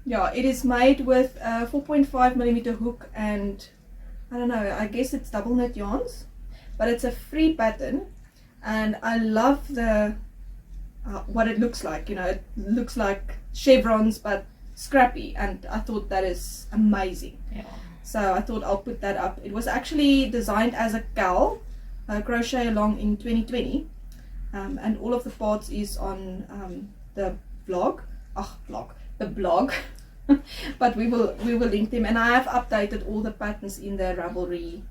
Speaker 1: Yeah, it is made with a 4.5mm hook and I don't know, I guess it's double knit yarns, but it's a free pattern and I love the what it looks like. You know, it looks like chevrons but scrappy, and I thought that is amazing.
Speaker 2: Yeah.
Speaker 1: So I thought I'll put that up. It was actually designed as a cowl, crochet along in 2020, and all of the parts is on the blog. But we will link them, and I have updated all the patterns in the RAVELRY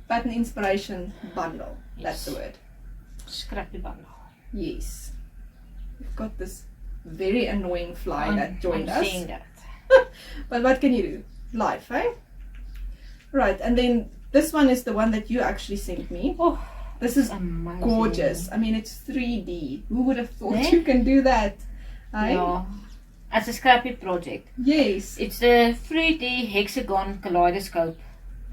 Speaker 1: pattern inspiration bundle. That's the word.
Speaker 2: Scrappy bundle.
Speaker 1: Yes. We've got this very annoying fly that joined
Speaker 2: I'm
Speaker 1: us.
Speaker 2: seeing that.
Speaker 1: But what can you do? Life, eh? Right, and then this one is the one that you actually sent me.
Speaker 2: Oh,
Speaker 1: This is
Speaker 2: amazing.
Speaker 1: gorgeous. I mean, it's 3D. Who would have thought
Speaker 2: Eh?
Speaker 1: you can do that? Eh?
Speaker 2: Yeah. As a scrappy project.
Speaker 1: Yes.
Speaker 2: It's the 3D Hexagon Kaleidoscope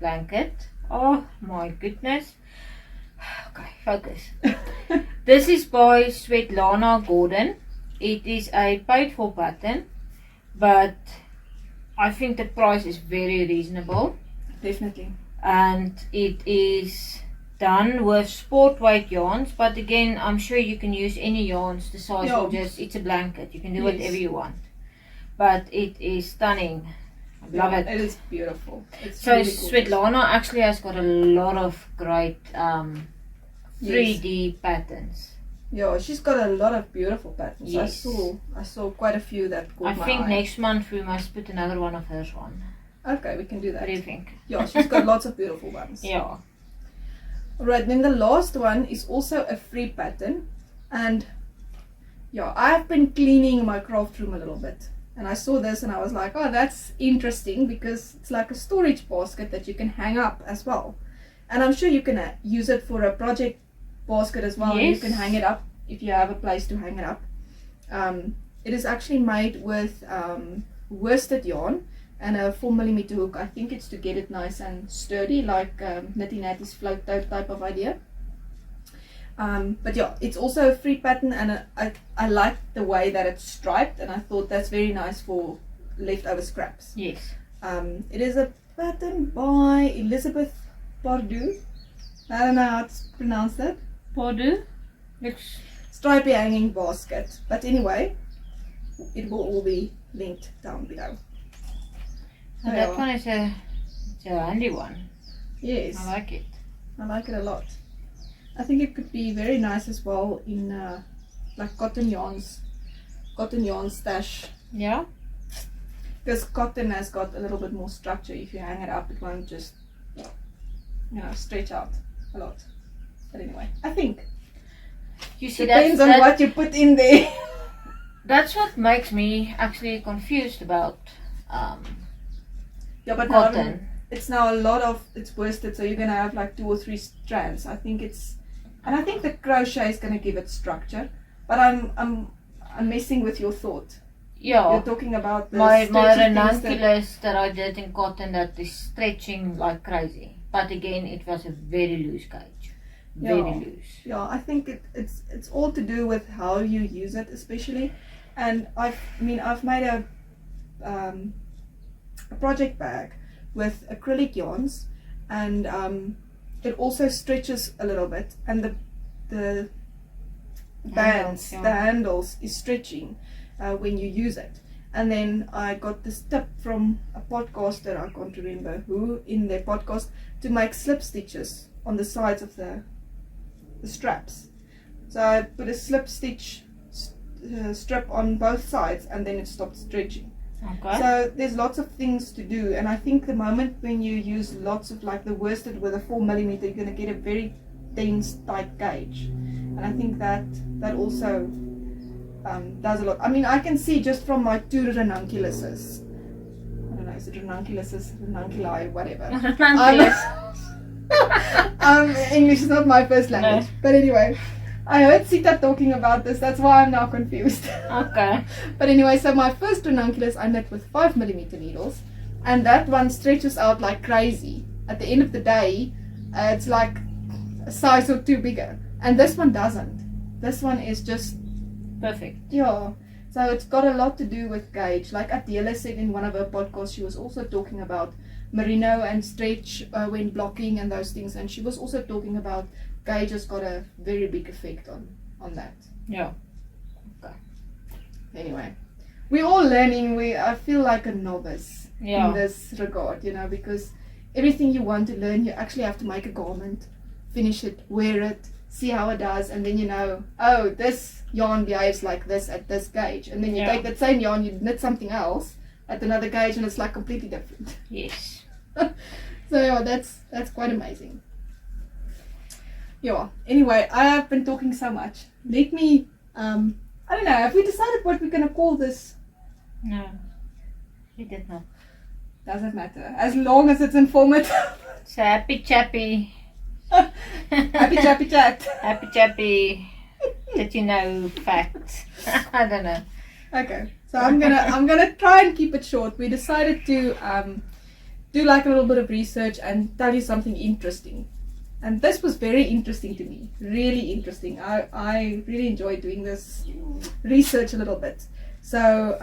Speaker 2: blanket. Oh my goodness. Okay, focus. This is by Svetlana Gordon. It is a paid for pattern, but I think the price is very reasonable.
Speaker 1: Definitely.
Speaker 2: And it is done with sport weight yarns, but again, I'm sure you can use any yarns. The size
Speaker 1: Yeah.
Speaker 2: will just, it's a blanket. You can do
Speaker 1: Yes.
Speaker 2: whatever you want. But it is stunning. I love it.
Speaker 1: It is beautiful. It's
Speaker 2: So
Speaker 1: really gorgeous.
Speaker 2: Svetlana actually has got a lot of great 3D patterns.
Speaker 1: Yeah, she's got a lot of beautiful patterns.
Speaker 2: Yes.
Speaker 1: I saw quite a few that caught
Speaker 2: I
Speaker 1: my
Speaker 2: think
Speaker 1: eye.
Speaker 2: next month we must put another one of hers on.
Speaker 1: Okay, we can do
Speaker 2: What do you
Speaker 1: that.
Speaker 2: think?
Speaker 1: Yeah, she's got lots of beautiful ones.
Speaker 2: Yeah.
Speaker 1: Alright, then the last one is also a free pattern, and yeah, I've been cleaning my craft room a little bit, and I saw this and I was like, oh, that's interesting, because it's like a storage basket that you can hang up as well, and I'm sure you can use it for a project basket as well. And you
Speaker 2: Yes.
Speaker 1: can hang it up if you have a place to hang it up. It is actually made with worsted yarn and a 4mm hook. I think it's to get it nice and sturdy, like Knitty Natty's float tote type of idea. But yeah, it's also a free pattern, and I like the way that it's striped, and I thought that's very nice for leftover scraps.
Speaker 2: Yes.
Speaker 1: It is a pattern by Elizabeth Pardue. I don't know how to pronounce that.
Speaker 2: Pardon? Looks.
Speaker 1: Stripey hanging basket. But anyway, it will all be linked down below.
Speaker 2: Now
Speaker 1: There
Speaker 2: that
Speaker 1: are.
Speaker 2: one is a handy one.
Speaker 1: Yes,
Speaker 2: I like it.
Speaker 1: I like it a lot. I think it could be very nice as well in like cotton yarn stash,
Speaker 2: Yeah.
Speaker 1: because cotton has got a little bit more structure. If you hang it up, it won't just stretch out a lot. But anyway, I think
Speaker 2: You see,
Speaker 1: depends on what you put in there.
Speaker 2: that's what makes me actually confused about
Speaker 1: Yeah, but now
Speaker 2: cotton.
Speaker 1: it's now a lot of it's worsted, so you're gonna have like 2 or 3 strands. I think the crochet is gonna give it structure. But I'm messing with your thought.
Speaker 2: Yeah.
Speaker 1: You're talking about the
Speaker 2: My
Speaker 1: stretchy things that-
Speaker 2: ranunculus that I did in cotton that is stretching like crazy. But again, it was a very loose gauge. Very
Speaker 1: Yeah.
Speaker 2: loose.
Speaker 1: Yeah, I think it's all to do with how you use it, especially. And I've made a project bag with acrylic yarns, and it also stretches a little bit, and the bands,
Speaker 2: yeah.
Speaker 1: the handles is stretching when you use it. And then I got this tip from a podcaster, I can't remember who, in their podcast, to make slip stitches on the sides of the straps. So I put a slip stitch strip on both sides, and then it stopped stretching.
Speaker 2: Okay.
Speaker 1: So there's lots of things to do, and I think the moment when you use lots of like the worsted with a 4mm, you're going to get a very dense, tight gauge, and I think that also does a lot. I mean, I can see just from my 2 ranunculuses. I don't know, is it ranunculuses, ranunculi, whatever.
Speaker 2: Ranunculus.
Speaker 1: English is not my first language, but anyway, I heard Sita talking about this. That's why I'm now confused.
Speaker 2: Okay.
Speaker 1: But anyway, so my first ranunculus I knit with 5mm needles, and that one stretches out like crazy. At the end of the day, it's like a size or 2 bigger, and this one doesn't. This one is just
Speaker 2: Perfect.
Speaker 1: yeah. So it's got a lot to do with gauge. Like Adela said in one of her podcasts, she was also talking about merino and stretch when blocking and those things, and she was also talking about gauge has got a very big effect on that.
Speaker 2: Yeah.
Speaker 1: Anyway, we're all learning. I feel like a novice
Speaker 2: Yeah.
Speaker 1: in this regard, because everything you want to learn, you actually have to make a garment, finish it, wear it, see how it does, and then oh, this yarn behaves like this at this gauge, and then you take that same yarn, you knit something else at another gauge, and it's like completely different.
Speaker 2: Yes.
Speaker 1: So yeah, that's quite amazing. Yeah. Anyway, I have been talking so much. Let me I don't know, have we decided what we're gonna call this?
Speaker 2: No. We did not.
Speaker 1: Doesn't matter, as long as it's informative.
Speaker 2: So happy chappy.
Speaker 1: Happy chappy chat.
Speaker 2: Happy chappy. Did you know facts? I don't know.
Speaker 1: Okay, so I'm gonna try and keep it short. We decided to do like a little bit of research and tell you something interesting. And this was very interesting to me, really interesting. I really enjoyed doing this research a little bit. So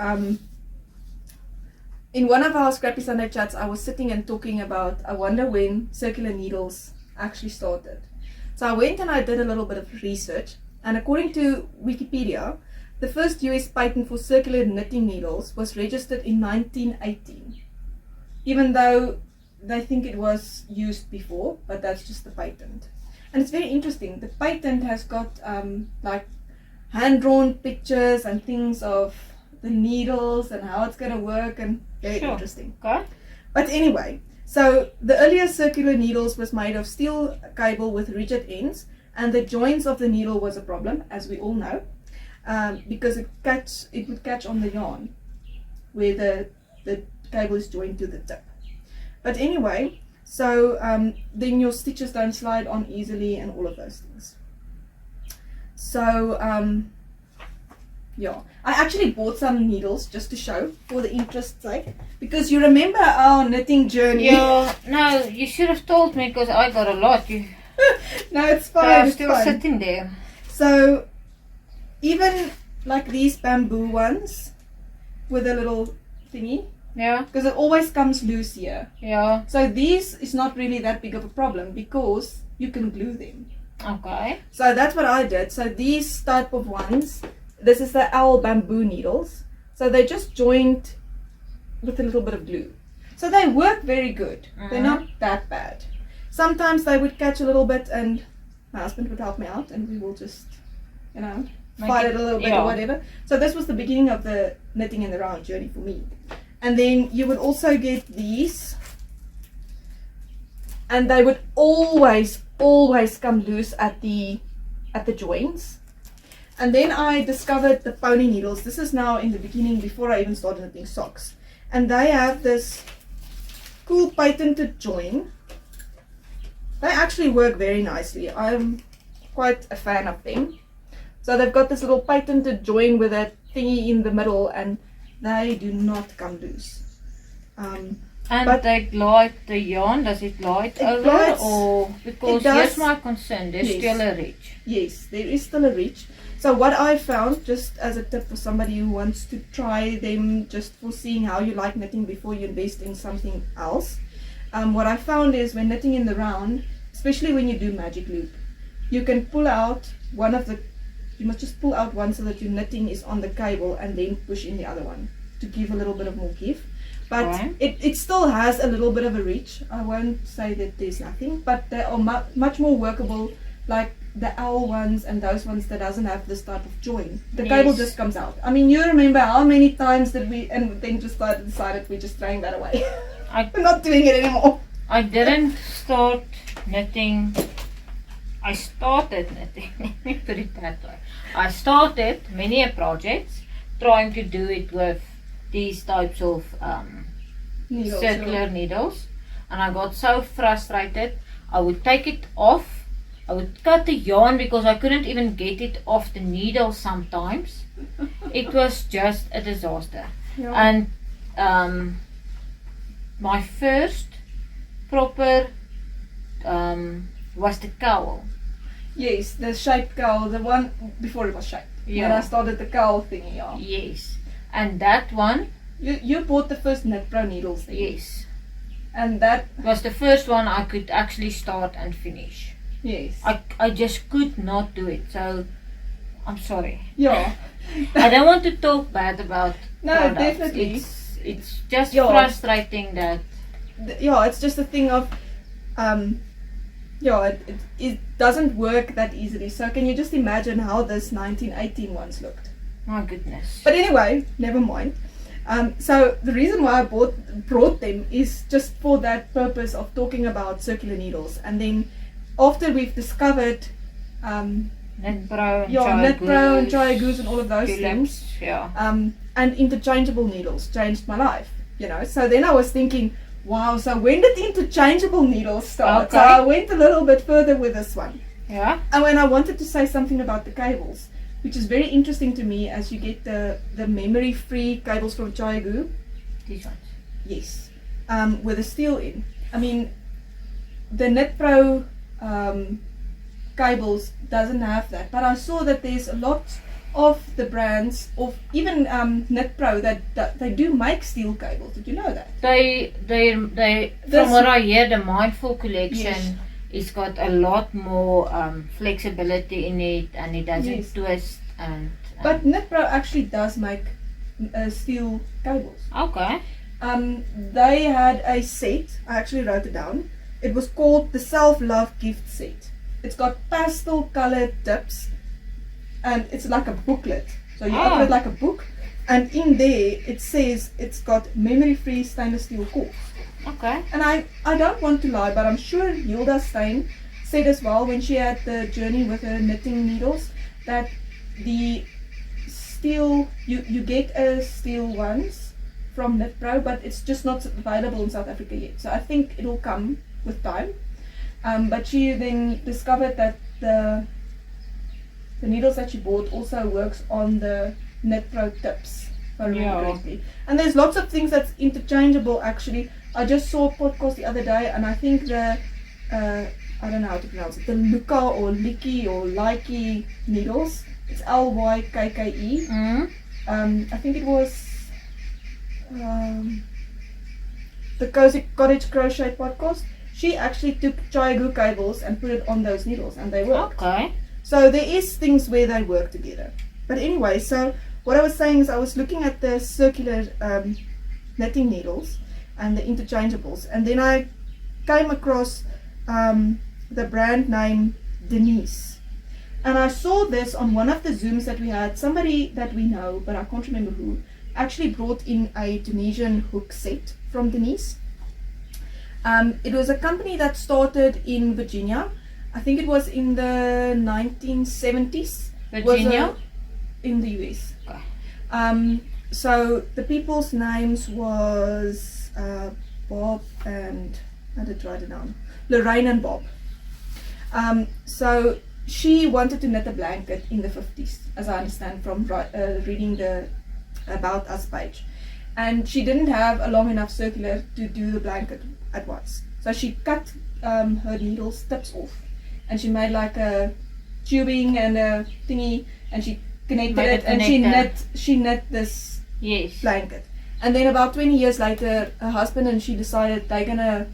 Speaker 1: in one of our Scrappy Sunday chats, I was sitting and talking about, I wonder when circular needles actually started. So I went and I did a little bit of research, and according to Wikipedia, the first US patent for circular knitting needles was registered in 1918, even though they think it was used before, but that's just the patent. And it's very interesting. The patent has got like hand-drawn pictures and things of the needles and how it's going to work, and very interesting.
Speaker 2: Okay.
Speaker 1: But anyway, so the earlier circular needles was made of steel cable with rigid ends, and the joints of the needle was a problem, as we all know, because it would catch on the yarn where the cable is joined to the tip. But anyway, so then your stitches don't slide on easily and all of those things. So yeah, I actually bought some needles just to show for the interest's sake, because you remember our knitting journey.
Speaker 2: Yeah, no, you should have told me because I got a lot.
Speaker 1: No, it's fine.
Speaker 2: They're
Speaker 1: It's
Speaker 2: still
Speaker 1: fine.
Speaker 2: sitting there.
Speaker 1: So even like these bamboo ones with a little thingy,
Speaker 2: Yeah,
Speaker 1: because it always comes loose here.
Speaker 2: yeah.
Speaker 1: So these is not really that big of a problem because you can glue them.
Speaker 2: Okay.
Speaker 1: So that's what I did. So these type of ones, this is the owl bamboo needles. So they're just joined with a little bit of glue. So they work very good. They're not that bad. Sometimes they would catch a little bit, and my husband would help me out, and we will just, fight it a little bit or whatever. So this was the beginning of the knitting in the round journey for me. And then you would also get these, and they would always come loose at the joints. And then I discovered the pony needles. This is now in the beginning, before I even started knitting socks, and they have this cool patented join. They actually work very nicely. I'm quite a fan of them. So they've got this little patented join with a thingy in the middle, and they do not come loose.
Speaker 2: And
Speaker 1: but
Speaker 2: they glide the yarn, does it glide over
Speaker 1: glides,
Speaker 2: or because here's my concern, there's still a ridge.
Speaker 1: Yes, there is still a ridge. So what I found, just as a tip for somebody who wants to try them just for seeing how you like knitting before you invest in something else, what I found is when knitting in the round, especially when you do magic loop, you can pull out you must just pull out one so that your knitting is on the cable and then push in the other one to give a little bit of more give. But it still has a little bit of a reach. I won't say that there's nothing, but they are much more workable, like the owl ones and those ones that doesn't have this type of join. The cable just comes out. I mean, you remember how many times did we, and then just decided we're just throwing that away. We're not doing it anymore.
Speaker 2: I didn't start knitting. I started knitting, let me put it that way. I started many projects trying to do it with these types of circular needles, and I got so frustrated. I would take it off, I would cut the yarn because I couldn't even get it off the needle sometimes. It was just a disaster. And my first proper was the cowl.
Speaker 1: Yes, the shaped cowl, the one before it was shaped. When I started the cowl thingy,
Speaker 2: Yes, and that one.
Speaker 1: You bought the first Knit Pro needles then?
Speaker 2: Yes.
Speaker 1: And that
Speaker 2: was the first one I could actually start and finish.
Speaker 1: Yes.
Speaker 2: I just could not do it, so I'm sorry.
Speaker 1: Yeah.
Speaker 2: I don't want to talk bad about products.
Speaker 1: Definitely.
Speaker 2: It's just frustrating that.
Speaker 1: It's just a thing of it doesn't work that easily. So can you just imagine how this 1918 ones looked?
Speaker 2: My goodness.
Speaker 1: But anyway, never mind. So the reason why I brought them is just for that purpose of talking about circular needles. And then after we've discovered
Speaker 2: Knit Pro
Speaker 1: and Try Goose and all of those things, and interchangeable needles changed my life. So then I was thinking, wow, so when did interchangeable needles start? So I went a little bit further with this one.
Speaker 2: Yeah.
Speaker 1: And when I wanted to say something about the cables, which is very interesting to me, as you get the memory-free cables from Chiagu.
Speaker 2: These ones?
Speaker 1: Yes. With a steel in. I mean, the Knit Pro cables doesn't have that. But I saw that there's a lot of the brands, of even Knit Pro, that they do make steel cables. Did you know that?
Speaker 2: They from what I hear, the Mindful Collection, it's got a lot more flexibility in it, and it doesn't twist.
Speaker 1: But Knit Pro actually does make steel cables.
Speaker 2: Okay.
Speaker 1: They had a set. I actually wrote it down. It was called the Self-Love Gift Set. It's got pastel colored tips, and it's like a booklet. So you open it like a book, and in there it says it's got memory-free stainless steel cords.
Speaker 2: Okay.
Speaker 1: And I don't want to lie, but I'm sure Hilda Stein said as well when she had the journey with her knitting needles that the steel, you get steel ones from Knit Pro, but it's just not available in South Africa yet. So I think it'll come with time. But she then discovered that the needles that she bought also works on the Knit Pro tips, if I remember correctly. And there's lots of things that's interchangeable actually. I just saw a podcast the other day, and I think the I don't know how to pronounce it, the Lykke or Lykke needles. It's Lykke. I think it was the Cozy Cottage Crochet podcast. She actually took Chiagu cables and put it on those needles, and they worked.
Speaker 2: Okay.
Speaker 1: So there is things where they work together. But anyway, so what I was saying is I was looking at the circular knitting needles and the interchangeables, and then I came across the brand name Denise, and I saw this on one of the Zooms that we had. Somebody that we know, but I can't remember who, actually brought in a Tunisian hook set from Denise. It was a company that started in Virginia. I think it was in the 1970s.
Speaker 2: Virginia?
Speaker 1: In the US. Okay. So the people's names was Bob and, I did write it down, Lorraine and Bob. So she wanted to knit a blanket in the 50s, as I understand from reading the About Us page. And she didn't have a long enough circular to do the blanket at once. So she cut her needles tips off, and she made like a tubing and a thingy, and she connected it, and she knit this blanket. And then about 20 years later, her husband and she decided they're gonna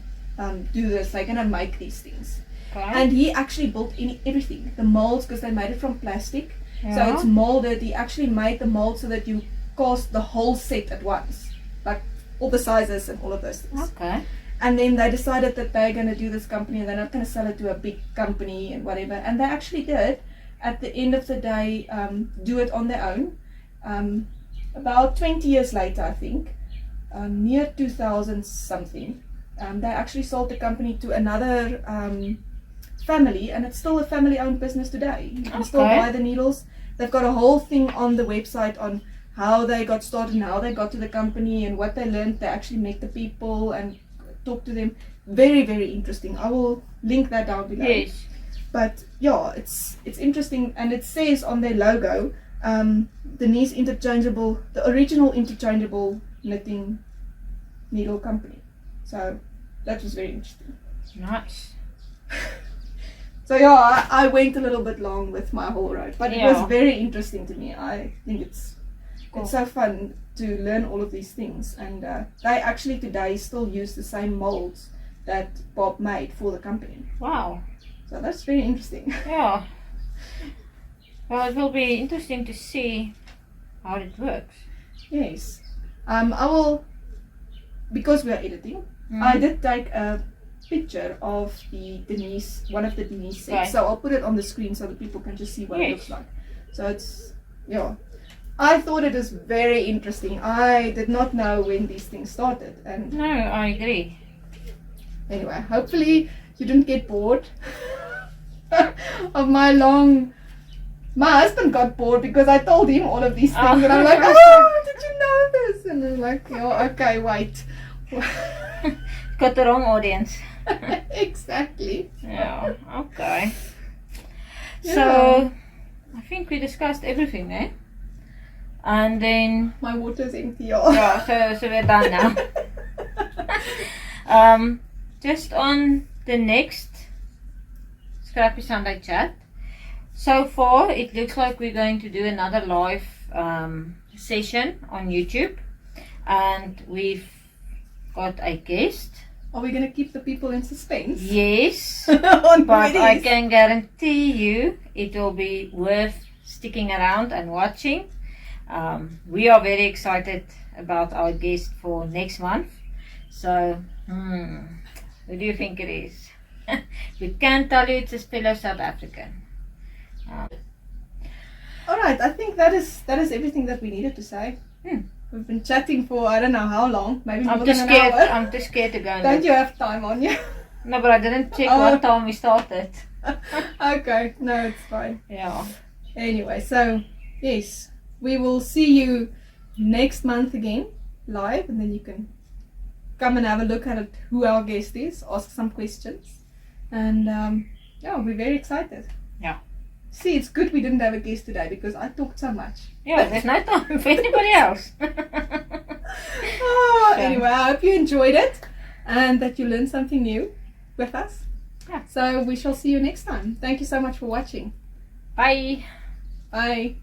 Speaker 1: do this. They're gonna make these things.
Speaker 2: Okay.
Speaker 1: And he actually built everything, the molds, because they made it from plastic.
Speaker 2: Yeah.
Speaker 1: So it's molded. He actually made the mold so that you cast the whole set at once, like all the sizes and all of those things.
Speaker 2: Okay.
Speaker 1: And then they decided that they're going to do this company and they're not going to sell it to a big company and whatever. And they actually did, at the end of the day, do it on their own. About 20 years later, I think, near 2000 something, they actually sold the company to another family, and it's still a family-owned business today. You can still buy the needles. They've got a whole thing on the website on how they got started and how they got to the company and what they learned. They actually met the people and talk to them. Very, very interesting. I will link that down below.
Speaker 2: Yes.
Speaker 1: But yeah, it's interesting, and it says on their logo, Denise Interchangeable, the original Interchangeable knitting needle company. So that was very interesting.
Speaker 2: Nice.
Speaker 1: So yeah, I went a little bit long with my whole road, but it was very interesting to me. I think it's so fun to learn all of these things, and they actually today still use the same molds that Bob made for the company.
Speaker 2: Wow.
Speaker 1: So that's very interesting.
Speaker 2: Yeah. Well, it will be interesting to see how it works.
Speaker 1: Yes. I will, because we are editing, I did take a picture of one of the Denise sets. So I'll put it on the screen so that people can just see what it looks like. So it's, I thought it was very interesting. I did not know when these things started. And
Speaker 2: no, I agree.
Speaker 1: Anyway, hopefully you didn't get bored of my husband got bored because I told him all of these things, and I'm like, oh, did you know this? And I'm like, okay, wait.
Speaker 2: Got the wrong audience.
Speaker 1: Exactly.
Speaker 2: Yeah, okay. So, I think we discussed everything, eh? And then...
Speaker 1: My water's empty, y'all.
Speaker 2: Yeah, so we're done now. Just on the next Scrappy Sunday Chat. So far, it looks like we're going to do another live session on YouTube. And we've got a guest.
Speaker 1: Are we going to keep the people in suspense?
Speaker 2: Yes. But I can guarantee you it will be worth sticking around and watching. We are very excited about our guest for next month. So, who do you think it is? We can tell you it's a fellow South African.
Speaker 1: Alright, I think that is everything that we needed to say. We've been chatting for I don't know how long, maybe more than an hour.
Speaker 2: I'm too scared to go.
Speaker 1: Don't you have time on you?
Speaker 2: No, but I didn't check what time we started.
Speaker 1: Okay, no, it's fine.
Speaker 2: Yeah.
Speaker 1: Anyway, so yes, we will see you next month again, live, and then you can come and have a look at it, who our guest is, ask some questions, and we're very excited.
Speaker 2: Yeah.
Speaker 1: See, it's good we didn't have a guest today because I talked so much.
Speaker 2: Yeah, there's no time for anybody else.
Speaker 1: Anyway, I hope you enjoyed it and that you learned something new with us.
Speaker 2: Yeah.
Speaker 1: So we shall see you next time. Thank you so much for watching.
Speaker 2: Bye.
Speaker 1: Bye.